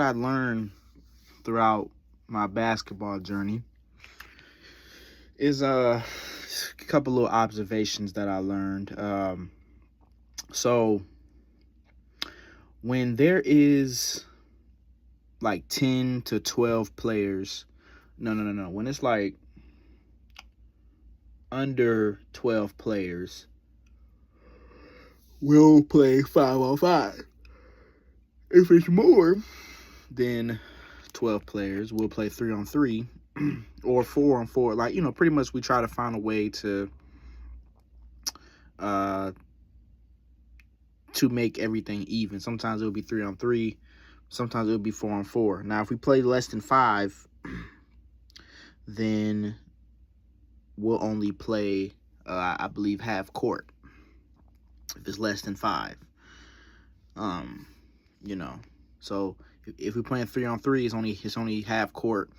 I learned throughout my basketball journey is a couple little observations that I learned. So when there is like 10 to 12 players, no. When it's like under 12 players, we'll play 5 on 5. If it's more than 12 players, we'll play 3 on 3 or 4 on 4. Like, pretty much we try to find a way uh to make everything even. Sometimes it'll be 3 on 3, sometimes it'll be 4 on 4. Now, if we play less than 5, then we'll only play, I believe, half court. If it's less than 5, um, you know. So if we're playing 3 on 3, it's only half court.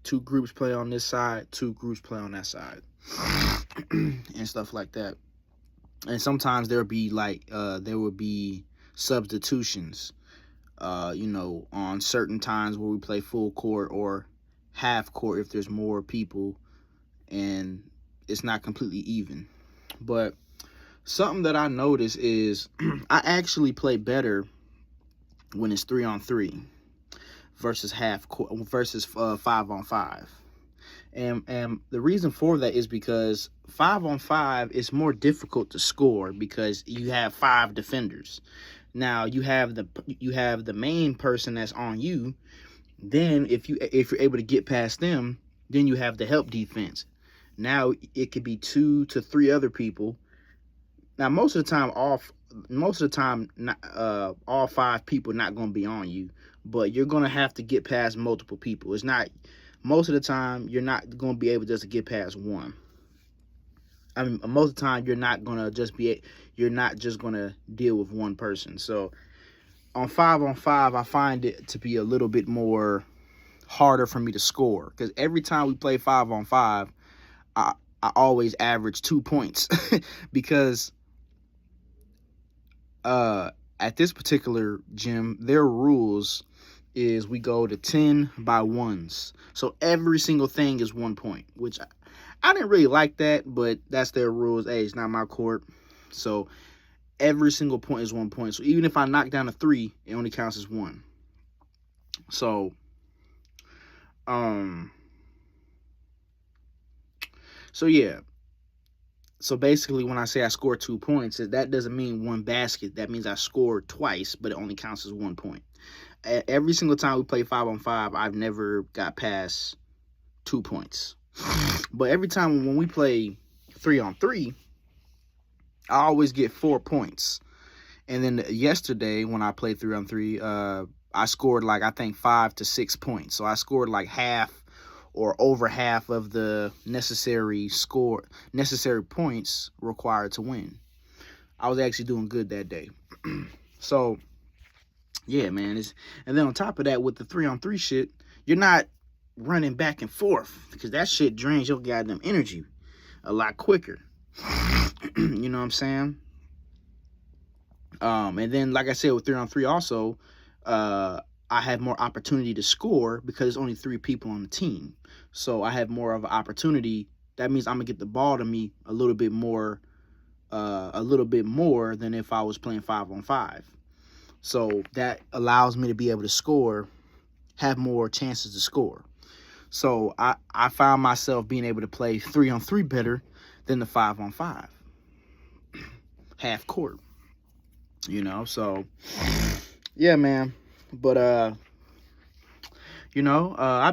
Two groups play on this side, two groups play on that side, and stuff like that. And sometimes there would be substitutions, on certain times where we play full court or half court if there's more people and it's not completely even. But something that I notice is I actually play better when it's 3 on 3 versus half court versus 5 on 5. And the reason for that is because 5 on 5 is more difficult to score because you have 5 defenders. Now you have the main person that's on you. Then if you're able to get past them, then you have the help defense. Now it could be 2 to 3 other people. Now most of the time, all 5 people not going to be on you, but you're going to have to get past multiple people. It's not most of the time you're not going to be able just to get past one. I mean, most of the time you're not just going to deal with one person. So on 5 on 5, I find it to be a little bit more harder for me to score because every time we play 5 on 5, I always average 2 points because at this particular gym, their rules is we go to 10 by ones. So every single thing is 1 point, which I didn't really like that, but that's their rules. Hey, it's not my court. So every single point is 1 point. So even if I knock down a 3, it only counts as 1. So, yeah. So basically, when I say I scored 2 points, that doesn't mean 1 basket. That means I scored twice, but it only counts as 1 point. Every single time we play 5 on 5, I've never got past 2 points. But every time when we play 3 on 3, I always get 4 points. And then yesterday when I played 3 on 3, I scored I think 5 to 6 points. So I scored half or over half of the necessary points required to win. I was actually doing good that day. So yeah, man. And then on top of that, with the 3 on 3 shit, you're not running back and forth because that shit drains your goddamn energy a lot quicker. You know what I'm saying? And then, like I said, with 3 on 3 also, I have more opportunity to score because there's only 3 people on the team. So I have more of an opportunity. That means I'm gonna get the ball to me a little bit more than if I was playing 5 on 5. So that allows me to be able to score, have more chances to score. So I found myself being able to play 3 on 3 better than the 5 on 5. Half court. So yeah, man. But I've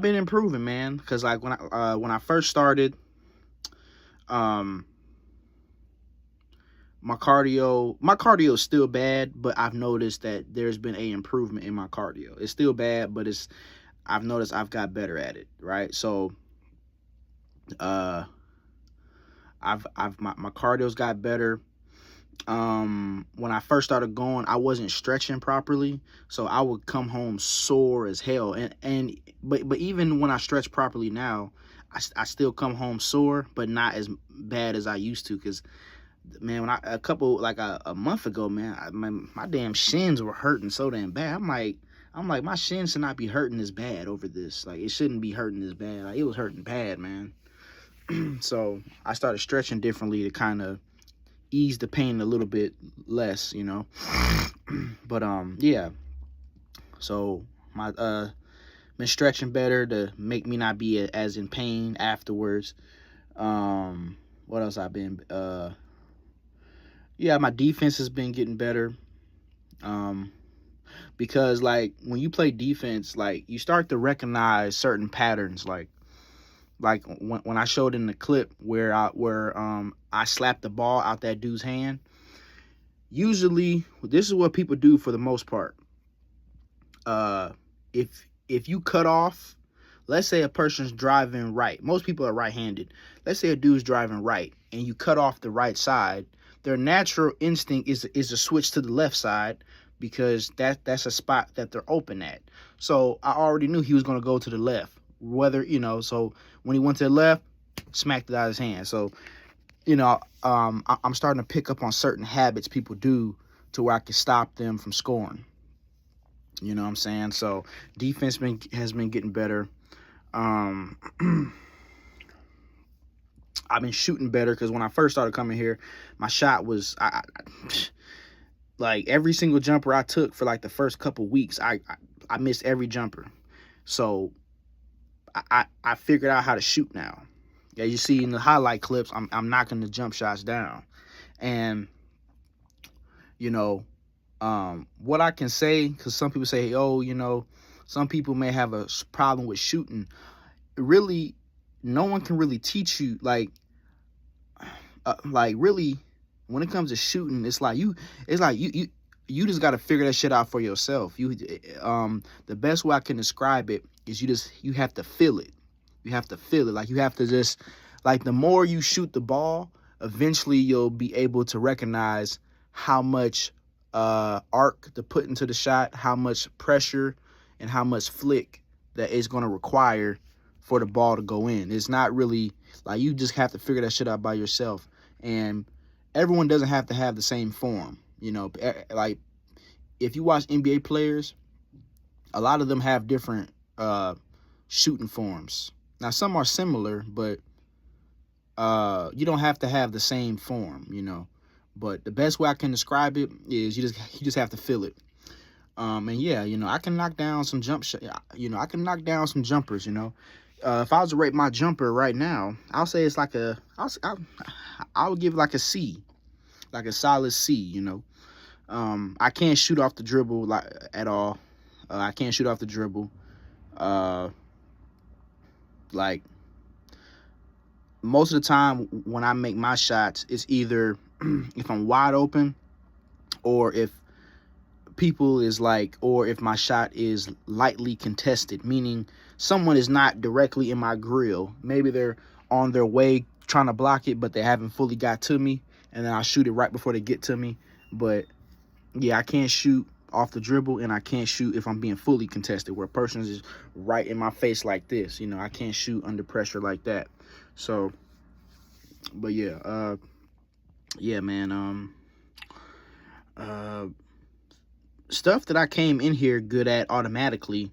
been improving, man, because when I first started, my cardio is still bad, but I've noticed that there's been a improvement in my cardio. It's still bad, but I've noticed I've got better at it, right? So my cardio's got better. When I first started going, I wasn't stretching properly, so I would come home sore as hell. But even when I stretch properly now, I still come home sore, but not as bad as I used to. Because man, when a month ago, man, my damn shins were hurting so damn bad. I'm like, I'm like, my shin should not be hurting this bad over this. Like, it shouldn't be hurting this bad. Like, it was hurting bad, man. So I started stretching differently to kind of ease the pain a little bit less, you know. But yeah. So my been stretching better to make me not be as in pain afterwards. What else I've been yeah, my defense has been getting better. Um because like when you play defense, like you start to recognize certain patterns, like when I showed in the clip where I slapped the ball out that dude's hand. Usually this is what people do for the most part. If you cut off, let's say a person's driving right. Most people are right-handed. Let's say a dude's driving right and you cut off the right side. Their natural instinct is to switch to the left side because that's a spot that they're open at. So I already knew he was going to go to the left. Whether, you know, so when he went to the left, smacked it out of his hand. So, you know, I'm starting to pick up on certain habits people do to where I can stop them from scoring. You know what I'm saying? So defense has been getting better. I've been shooting better because when I first started coming here, my shot was like every single jumper I took for like the first couple weeks, I missed every jumper. So I figured out how to shoot now. Yeah, you see in the highlight clips, I'm knocking the jump shots down, and you know, what I can say, because some people say, oh, you know, some people may have a problem with shooting. Really, no one can really teach you, like really, when it comes to shooting, it's like you just got to figure that shit out for yourself. The best way I can describe it is you have to feel it. You have to feel it. Like you have to just, like the more you shoot the ball, eventually you'll be able to recognize how much arc to put into the shot, how much pressure and how much flick that it's going to require for the ball to go in. It's not really like, you just have to figure that shit out by yourself. And everyone doesn't have to have the same form. You know, like if you watch NBA players, a lot of them have different shooting forms. Now some are similar, but you don't have to have the same form, you know. But the best way I can describe it is you just have to feel it. And yeah, you know, I can knock down some I can knock down some jumpers, you know. If I was to rate my jumper right now, I'll say it's like I would give it like a C, like a solid C, you know. I can't shoot off the dribble like at all. I can't shoot off the dribble. Like most of the time when I make my shots, it's either if I'm wide open or if or if my shot is lightly contested, meaning someone is not directly in my grill. Maybe they're on their way trying to block it, but they haven't fully got to me, and then I shoot it right before they get to me. But yeah, I can't shoot off the dribble, and I can't shoot if I'm being fully contested, where a person is right in my face like this. You know, I can't shoot under pressure like that. So, but yeah, man, stuff that I came in here good at automatically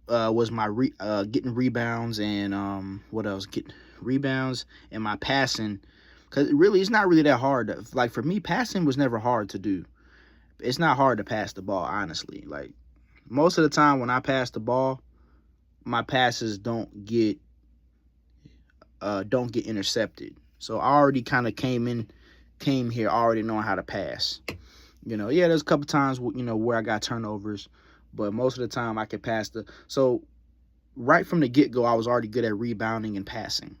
was my getting rebounds and what else? Getting rebounds and my passing. Because really, it's not really that hard. Like for me, passing was never hard to do. It's not hard to pass the ball, honestly. Like most of the time when I pass the ball, my passes don't get intercepted. So I already kind of came here already knowing how to pass. You know, yeah, there's a couple times, you know, where I got turnovers, but most of the time I could pass so right from the get-go, I was already good at rebounding and passing.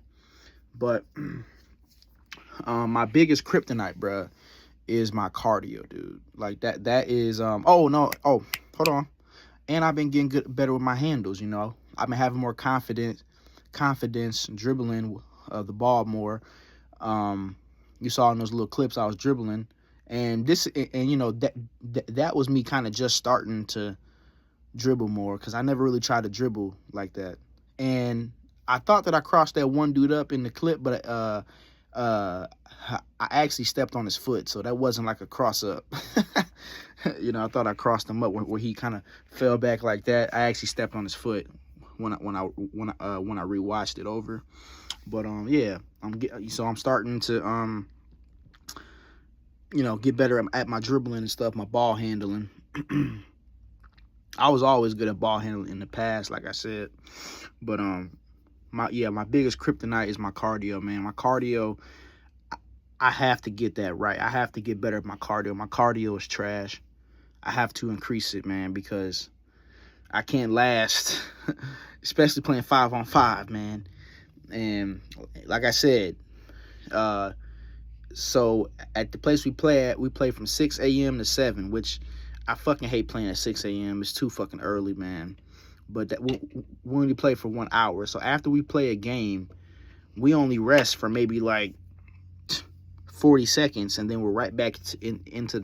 But my biggest kryptonite, bruh, is my cardio, dude. Like that is, hold on. And I've been getting better with my handles, you know. I've been having more confidence dribbling the ball more. You saw in those little clips I was dribbling. And you know, that was me kind of just starting to dribble more, because I never really tried to dribble like that. And I thought that I crossed that one dude up in the clip, but uh, I actually stepped on his foot, so that wasn't like a cross up. I thought I crossed him up where he kind of fell back like that. I actually stepped on his foot when I rewatched it over. But yeah, I'm starting to get better at my dribbling and stuff, my ball handling. I was always good at ball handling in the past, like I said. But my biggest kryptonite is my cardio, man. My cardio, I have to get that right. I have to get better at my cardio. My cardio is trash. I have to increase it, man, because I can't last, especially playing 5-on-5, man. And like I said, so at the place we play at, we play from 6 a.m. to 7, which I fucking hate playing at 6 a.m. It's too fucking early, man. But we only play for 1 hour. So after we play a game, we only rest for maybe like 40 seconds, and then we're right back into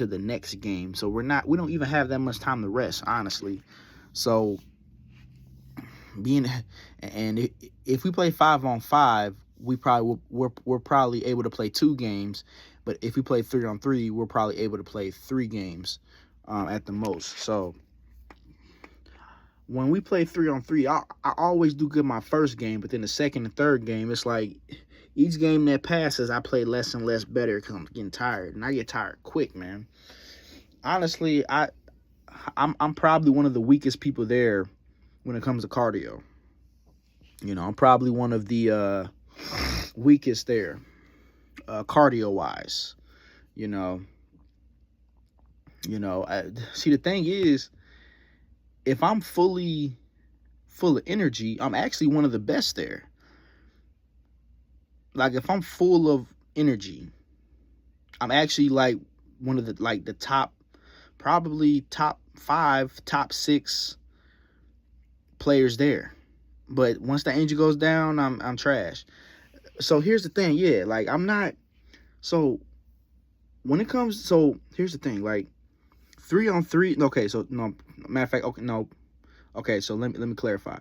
the next game. So we don't even have that much time to rest, honestly. So if we play 5-on-5, we're probably able to play 2 games. But if we play 3-on-3, we're probably able to play 3 games at the most. So when we play 3-on-3, I always do good my first game, but then the second and third game, it's like each game that passes, I play less and less better because I'm getting tired, and I get tired quick, man. Honestly, I'm probably one of the weakest people there when it comes to cardio. I'm probably one of the weakest there, cardio-wise. See, the thing is, if I'm full of energy, I'm actually one of the best there. Like, if I'm full of energy, I'm actually like one of the top, probably top 5, top 6 players there. But once the energy goes down, I'm trash. So here's the thing, yeah, like I'm not. So when it comes, so here's the thing, like 3-on-3. Okay, so no, matter of fact, okay, no, okay, so let me clarify.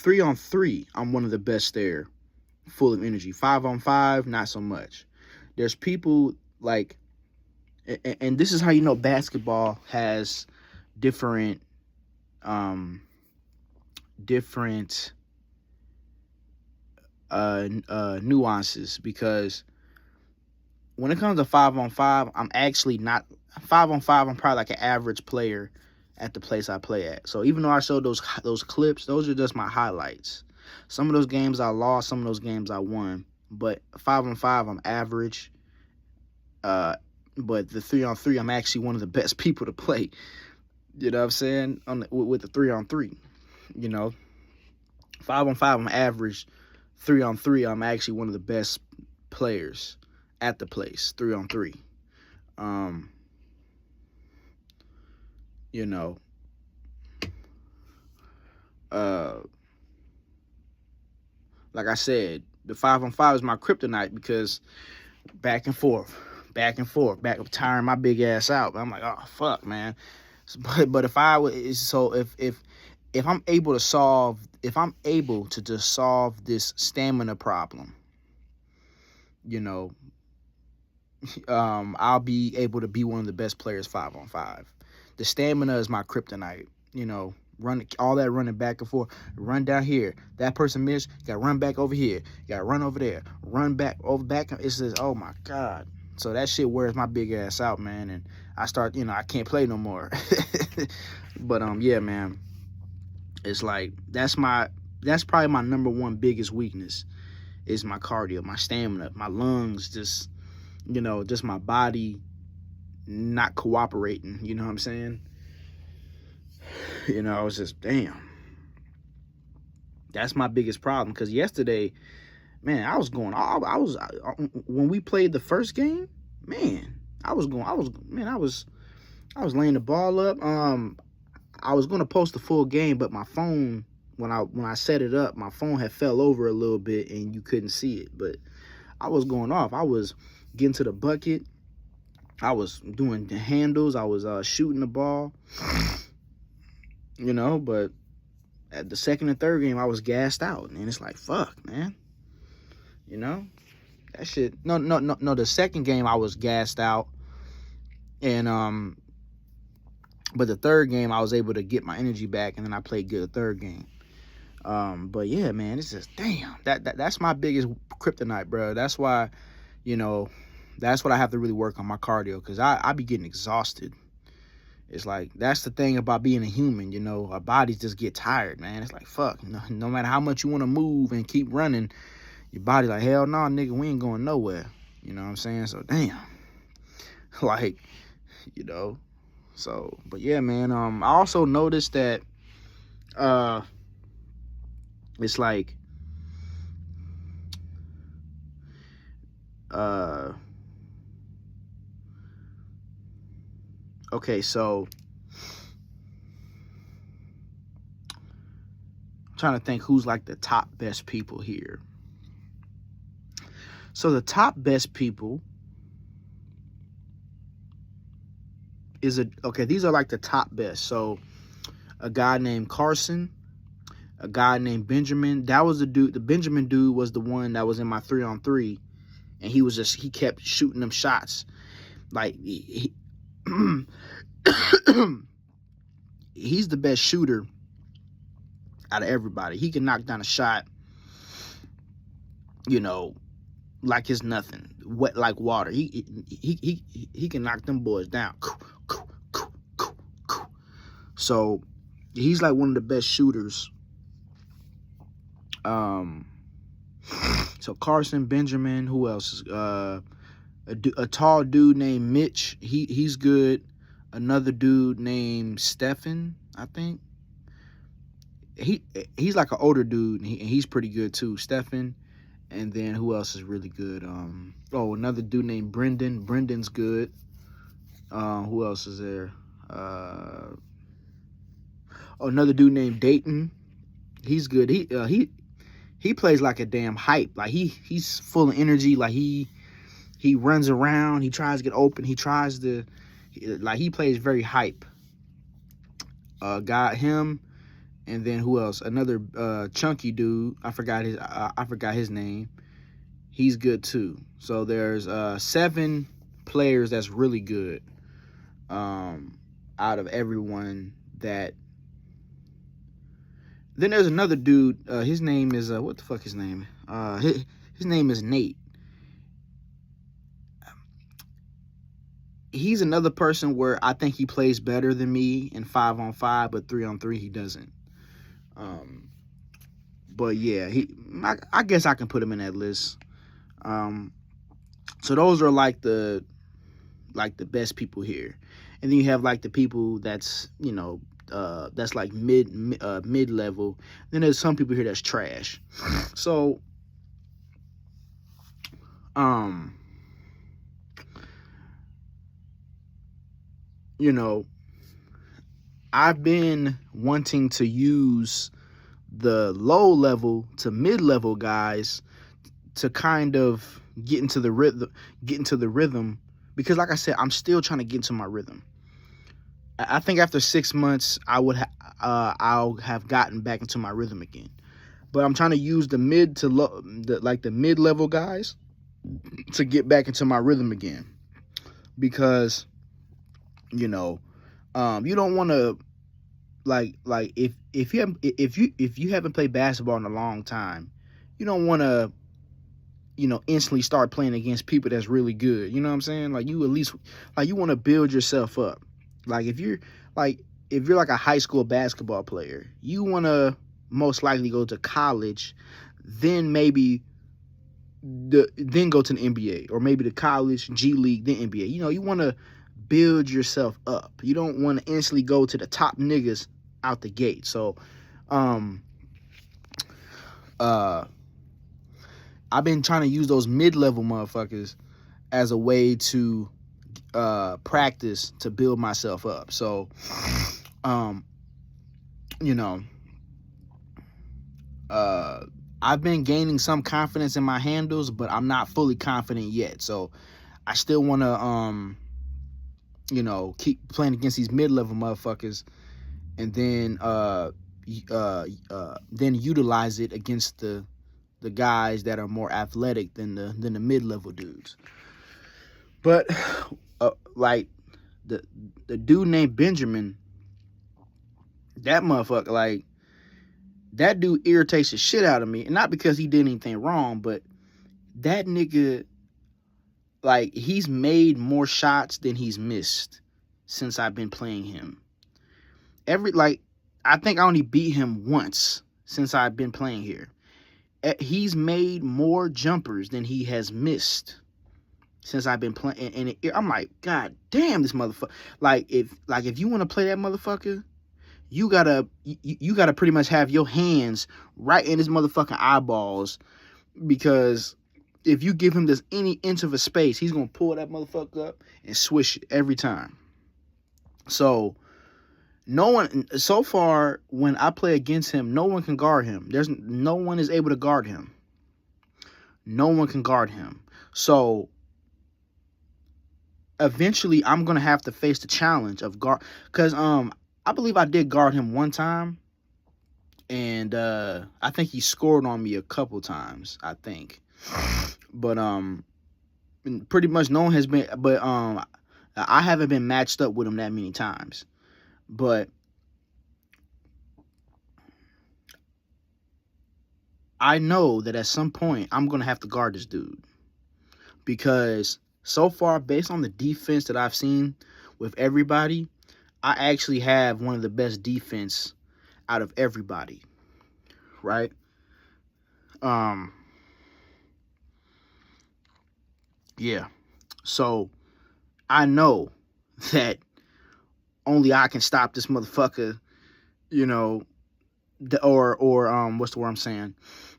3-on-3, I'm one of the best there, full of energy. 5-on-5, not so much. There's people like, and this is how you know basketball has different nuances, because when it comes to 5-on-5, I'm actually not 5-on-5. I'm probably like an average player at the place I play at. So even though I showed those clips, those are just my highlights. Some of those games I lost, some of those games I won. But 5-on-5, I'm average. But the 3-on-3, I'm actually one of the best people to play. You know what I'm saying? With the 3-on-3, 5-on-5, I'm average. 3-on-3, I'm actually one of the best players at the place. 3-on-3. Like I said, the 5-on-5 is my kryptonite, because back and forth, back tiring my big ass out. I'm like, oh fuck, man. But if I'm able to just solve this stamina problem, I'll be able to be one of the best players 5-on-5. The stamina is my kryptonite. Run all that running back and forth, run down here, that person missed, you gotta run back over here, you gotta run over there, run back over back. It's just, oh my god. So that shit wears my big ass out, man, and I start, I can't play no more. But yeah, man, it's like that's probably my number one biggest weakness, is my cardio, my stamina, my lungs, just my body not cooperating. You know what I'm saying? It's just, damn. That's my biggest problem, because yesterday, man, I was when we played the first game, man, I was laying the ball up. I was going to post the full game, but my phone, when I set it up, my phone had fell over a little bit and you couldn't see it. But I was going off. I was getting to the bucket. I was doing the handles. I was shooting the ball. But at the second and third game, I was gassed out. And it's like, fuck, man. You know, that shit. No. The second game I was gassed out, and but the third game I was able to get my energy back, and then I played good the third game. But yeah, man, it's just damn. That's my biggest kryptonite, bro. That's why, you know, that's what I have to really work on my cardio, because I be getting exhausted. It's like, that's the thing about being a human, you know, our bodies just get tired, man. It's like, fuck, no matter how much you want to move and keep running, your body like, hell no, nigga, we ain't going nowhere. You know what I'm saying? So damn, like, you know, so, but yeah, man. I also noticed that it's like okay, so I'm trying to think who's like the top best people here. So the top best people is these are like the top best. So a guy named Carson, a guy named Benjamin. That was the dude. The Benjamin dude was the one that was in my 3-on-3, and he kept shooting them shots. Like he's the best shooter out of everybody. He can knock down a shot, you know, like it's nothing, wet like water. He can knock them boys down. So he's like one of the best shooters. So Carson, Benjamin, who else is a tall dude named Mitch. He's good. Another dude named Stephen, I think. He's like an older dude, and he's pretty good too. Stephen. And then who else is really good? Another dude named Brendan. Brendan's good. Who else is there? Another dude named Dayton. He's good. He plays like a damn hype. Like he's full of energy. Like he runs around. He tries to get open. He plays very hype. Got him. And then who else? Another chunky dude. I forgot his name. He's good too. So there's 7 players that's really good. Out of everyone that. Then there's another dude. His name is what the fuck his name? His name is Nate. He's another person where I think he plays better than me in 5-on-5, but 3-on-3 he doesn't. But yeah, I guess I can put him in that list. So those are like the best people here, and then you have like the people that's, you know, that's like mid level. Then there's some people here that's trash. So you know, I've been wanting to use the low level to mid level guys to kind of get into the rhythm, because like I said, I'm still trying to get into my rhythm. I think after 6 months I'll have gotten back into my rhythm again. But I'm trying to use the mid to low, the mid level guys to get back into my rhythm again, because you know, you don't want to like if you haven't played basketball in a long time, you don't want to, you know, instantly start playing against people that's really good. You know what I'm saying? Like, you at least, like, you want to build yourself up. Like, if you're like a high school basketball player, you want to most likely go to college, then maybe then go to the NBA, or maybe the college, G League, then NBA. You know, you want to build yourself up. You don't want to instantly go to the top niggas out the gate. So I've been trying to use those mid-level motherfuckers as a way to practice to build myself up. So you know, I've been gaining some confidence in my handles, but I'm not fully confident yet. So I still want to you know, keep playing against these mid-level motherfuckers, and then utilize it against the the guys that are more athletic than the mid-level dudes. But like the dude named Benjamin, that motherfucker, like that dude irritates the shit out of me, and not because he did anything wrong, but that nigga, like, he's made more shots than he's missed since I've been playing him. I think I only beat him once since I've been playing here. He's made more jumpers than he has missed since I've been playing. And I'm like, God damn, this motherfucker. Like if you want to play that motherfucker, you gotta pretty much have your hands right in his motherfucking eyeballs, because if you give him this any inch of a space, he's gonna pull that motherfucker up and swish it every time. So so far when I play against him, no one can guard him. No one is able to guard him. No one can guard him. So eventually I'm gonna have to face the challenge of guard, because I believe I did guard him one time, and I think he scored on me a couple times, I think. But pretty much no one has been, but I haven't been matched up with him that many times. But I know that at some point I'm going to have to guard this dude, because so far, based on the defense that I've seen with everybody, I actually have one of the best defense out of everybody, right? Yeah. So I know that only I can stop this motherfucker, you know, or what's the word I'm saying?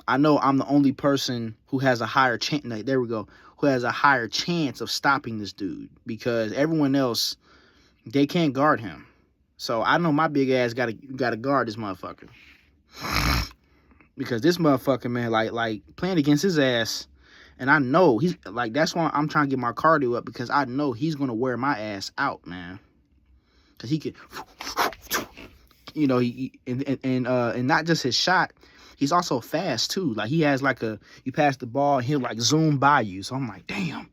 I know I'm the only person who has a higher chance. There we go. Who has a higher chance of stopping this dude, because everyone else, they can't guard him. So I know my big ass gotta guard this motherfucker, because this motherfucker, man, like playing against his ass, and I know he's like, that's why I'm trying to get my cardio up, because I know he's gonna wear my ass out, man. Cause he can, you know, and not just his shot, he's also fast too. Like he has like you pass the ball and he'll like zoom by you. So I'm like, damn.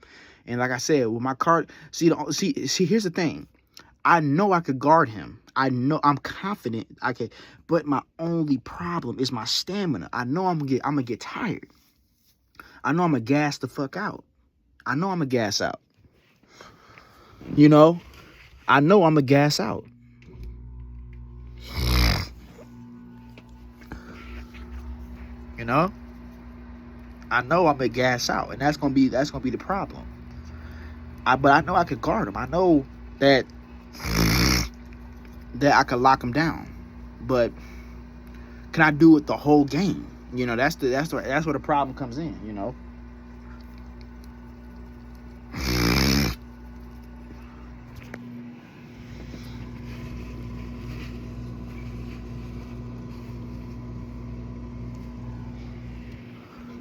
And like I said, with my card, see, here's the thing. I know I could guard him. I know, I'm confident I could, but my only problem is my stamina. I know I'm gonna get tired. I know I'm gonna gas the fuck out. I know I'm gonna gas out. You know? I know I'm gonna gas out. You know? I know I'm gonna gas out, and that's gonna be the problem. But I know I could guard him. I know that I could lock him down. But can I do it the whole game? You know, that's where the problem comes in, you know.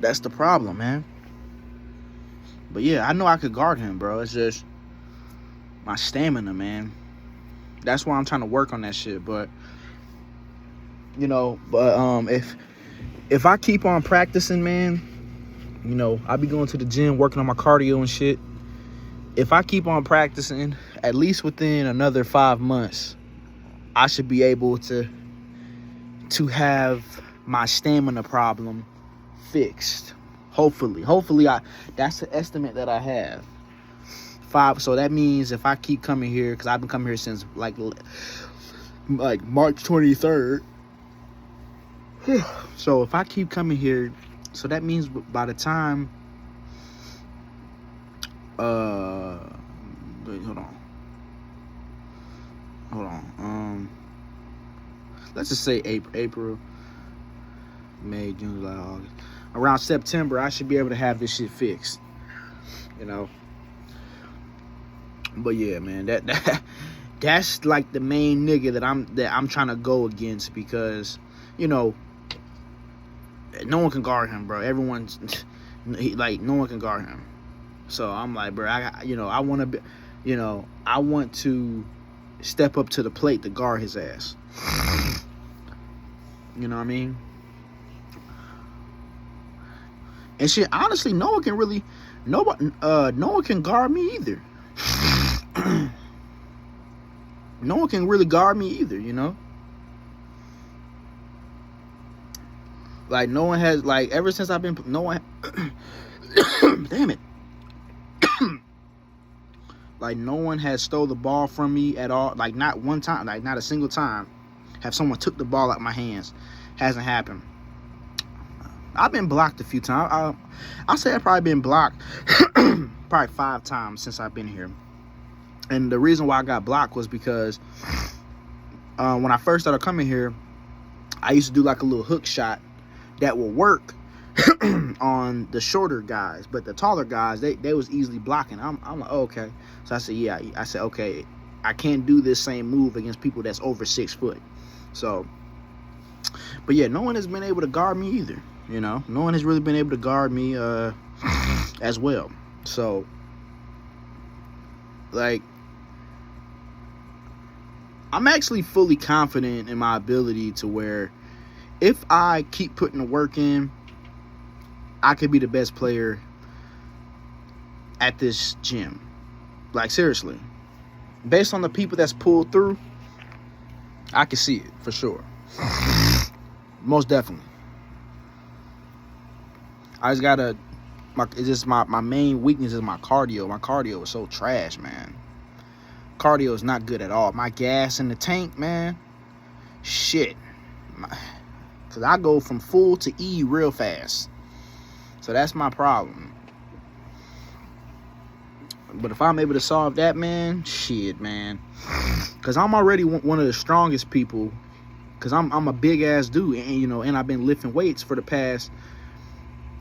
That's the problem, man. But yeah, I know I could guard him, bro. It's just my stamina, man. That's why I'm trying to work on that shit. But you know, if I keep on practicing, man, you know, I'll be going to the gym, working on my cardio and shit. If I keep on practicing, at least within another 5 months, I should be able to have my stamina problem fixed. Hopefully that's the estimate that I have. 5. So that means if I keep coming here, because I've been coming here since like March 23rd. So if I keep coming here, so that means by the time wait, hold on, let's just say April, May, June, July, August. Around September, I should be able to have this shit fixed, you know. But yeah, man, that's like the main nigga that I'm trying to go against, because, you know, no one can guard him, bro. Everyone's like, no one can guard him. So I'm like, bro, I want to step up to the plate to guard his ass. You know what I mean? And shit, honestly, no one can guard me either. No one can really guard me either, you know? Like, no one has, like, ever since I've been, no one, damn it. Like, no one has stole the ball from me at all. Like, not one time, like, not a single time have someone took the ball out of my hands. Hasn't happened. I've been blocked a few times. I'll say I've probably been blocked probably 5 times since I've been here. And the reason why I got blocked was because when I first started coming here, I used to do like a little hook shot that will work on the shorter guys, but the taller guys, they was easily blocking. I'm like, oh, okay. So I said, yeah. I said, okay, I can't do this same move against people that's over 6 foot. So, but yeah, no one has been able to guard me either. You know, no one has really been able to guard me as well. So, like, I'm actually fully confident in my ability to where if I keep putting the work in, I could be the best player at this gym. Like, seriously. Based on the people that's pulled through, I can see it for sure. Most definitely. I just gotta, it's just my main weakness is my cardio. My cardio is so trash, man. Cardio is not good at all. My gas in the tank, man, shit. Because I go from full to E real fast. So that's my problem. But if I'm able to solve that, man, shit, man. Because I'm already one of the strongest people. Because I'm a big-ass dude. And, you know, and I've been lifting weights for the past,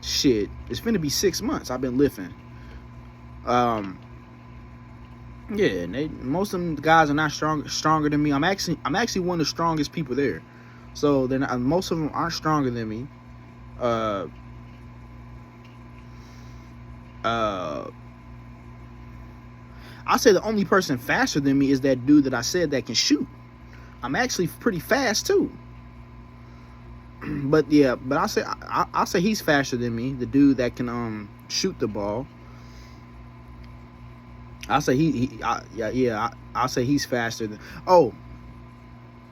shit, it's finna be 6 months I've been lifting. Yeah, and most of them guys are not stronger than me. I'm actually one of the strongest people there. So then most of them aren't stronger than me. I'll say the only person faster than me is that dude that I said that can shoot. I'm actually pretty fast too. But yeah, but I'll say he's faster than me. The dude that can shoot the ball. I'll say I'll say he's faster than. Oh,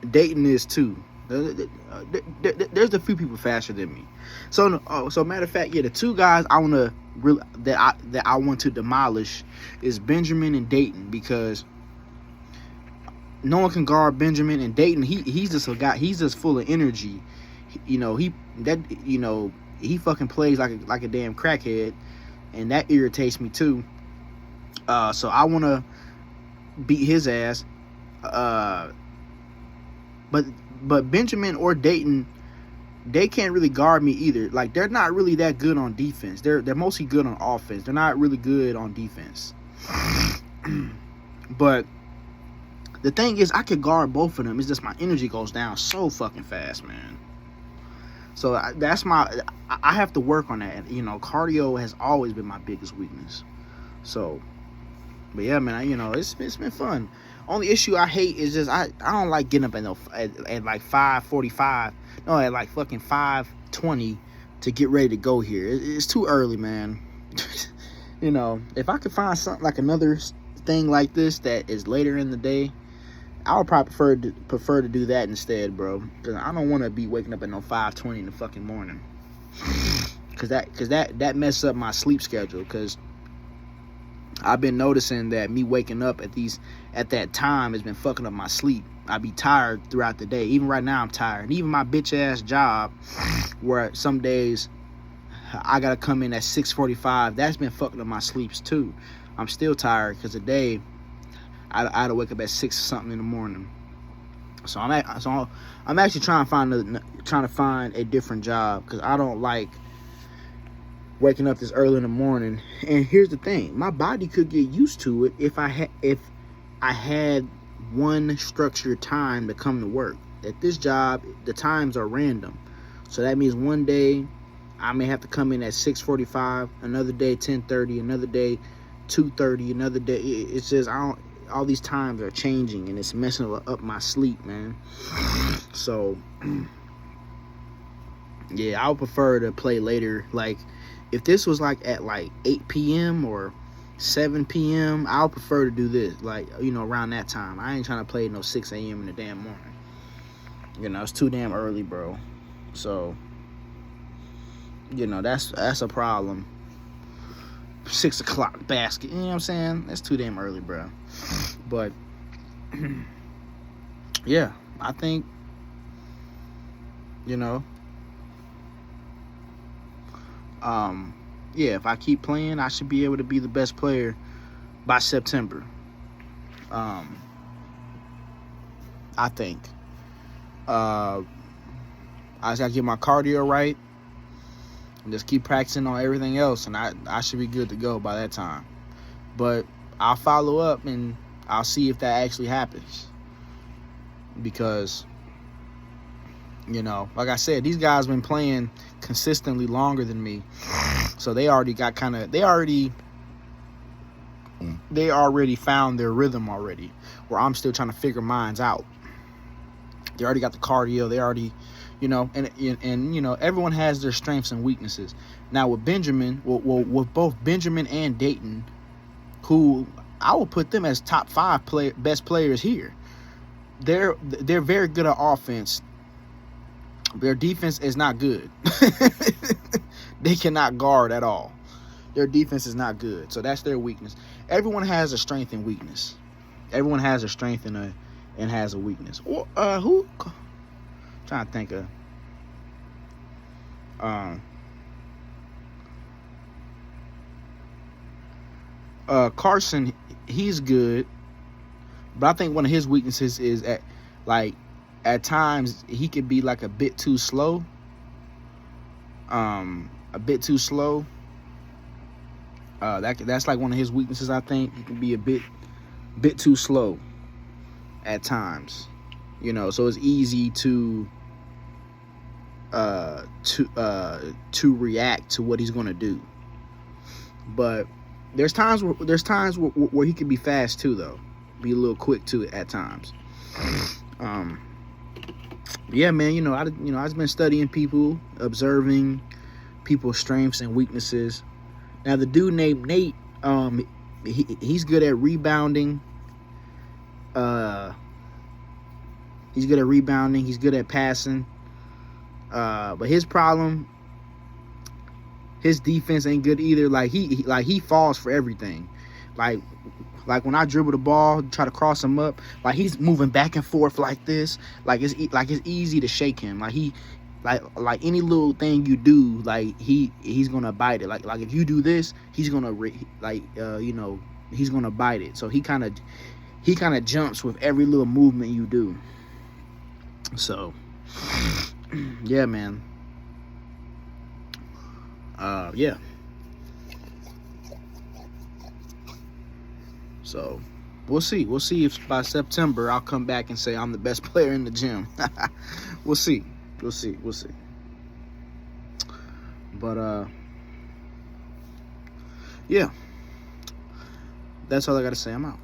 Dayton is too. There's a few people faster than me. So matter of fact, yeah, the 2 guys I want to really that I want to demolish is Benjamin and Dayton, because no one can guard Benjamin, and Dayton he's just a guy. He's just full of energy. You know, he fucking plays like a damn crackhead, and that irritates me too. So I want to beat his ass. But Benjamin or Dayton, they can't really guard me either. Like, they're not really that good on defense. They're mostly good on offense. They're not really good on defense. But the thing is, I could guard both of them. It's just my energy goes down so fucking fast, man. So I have to work on that. You know, cardio has always been my biggest weakness. So, but yeah, man, it's been fun. Only issue I hate is just I don't like getting up at like 5:45. No, at like fucking 5:20 to get ready to go here. It's too early, man. You know, if I could find something like another thing like this that is later in the day, I would probably prefer to do that instead, bro. Because I don't want to be waking up at no 5:20 in the fucking morning. Because that messes up my sleep schedule. Because I've been noticing that me waking up at that time has been fucking up my sleep. I be tired throughout the day. Even right now I'm tired. And even my bitch ass job, where some days I gotta come in at 6:45, that's been fucking up my sleeps too. I'm still tired because today I had to wake up at 6 or something in the morning. So I'm actually trying to find a different job, because I don't like waking up this early in the morning. And here's the thing, my body could get used to it if I had one structured time to come to work. At this job, the times are random. So that means one day I may have to come in at 6:45, another day 10:30, another day 2:30, another day. It's just all these times are changing, and it's messing up my sleep, man. So yeah, I would prefer to play later, like if this was like at like 8 p.m. or 7 p.m., I'll prefer to do this, like, you know, around that time. I ain't trying to play no 6 a.m. in the damn morning. You know, it's too damn early, bro. So, you know, that's a problem. 6 o'clock basket, you know what I'm saying? That's too damn early, bro. But yeah, I think, you know, yeah, if I keep playing, I should be able to be the best player by September. I think. I just gotta get my cardio right and just keep practicing on everything else, and I should be good to go by that time. But I'll follow up and I'll see if that actually happens, because, you know, like I said, these guys been playing consistently longer than me, so they already found their rhythm already, where I'm still trying to figure mine out. They already got the cardio. They already, you know, and you know, everyone has their strengths and weaknesses. Now with Benjamin, with both Benjamin and Dayton, who I will put them as top 5 best players here. They're very good at offense. Their defense is not good. They cannot guard at all. Their defense is not good, so that's their weakness. Everyone has a strength and weakness. Everyone has a strength and has a weakness. Or who? I'm trying to think of. Carson, he's good, but I think one of his weaknesses is at times he could be like a bit too slow. A bit too slow. That's like one of his weaknesses. I think he can be a bit too slow at times, you know. So it's easy to react to what he's gonna do. But there's times where he can be fast too, though. Be a little quick to it at times. Yeah, man. You know, I've been studying people, observing people's strengths and weaknesses. Now the dude named Nate, he's good at rebounding. He's good at rebounding. He's good at passing. But his problem, his defense ain't good either. Like he falls for everything. Like when I dribble the ball, try to cross him up, like he's moving back and forth like this. Like it's easy to shake him. Like like any little thing you do, like he's gonna bite it. Like if you do this, he's gonna you know, he's gonna bite it. So he kind of jumps with every little movement you do. So yeah, man. Yeah. So we'll see. We'll see if by September I'll come back and say I'm the best player in the gym. We'll see. We'll see. But yeah. That's all I gotta say. I'm out.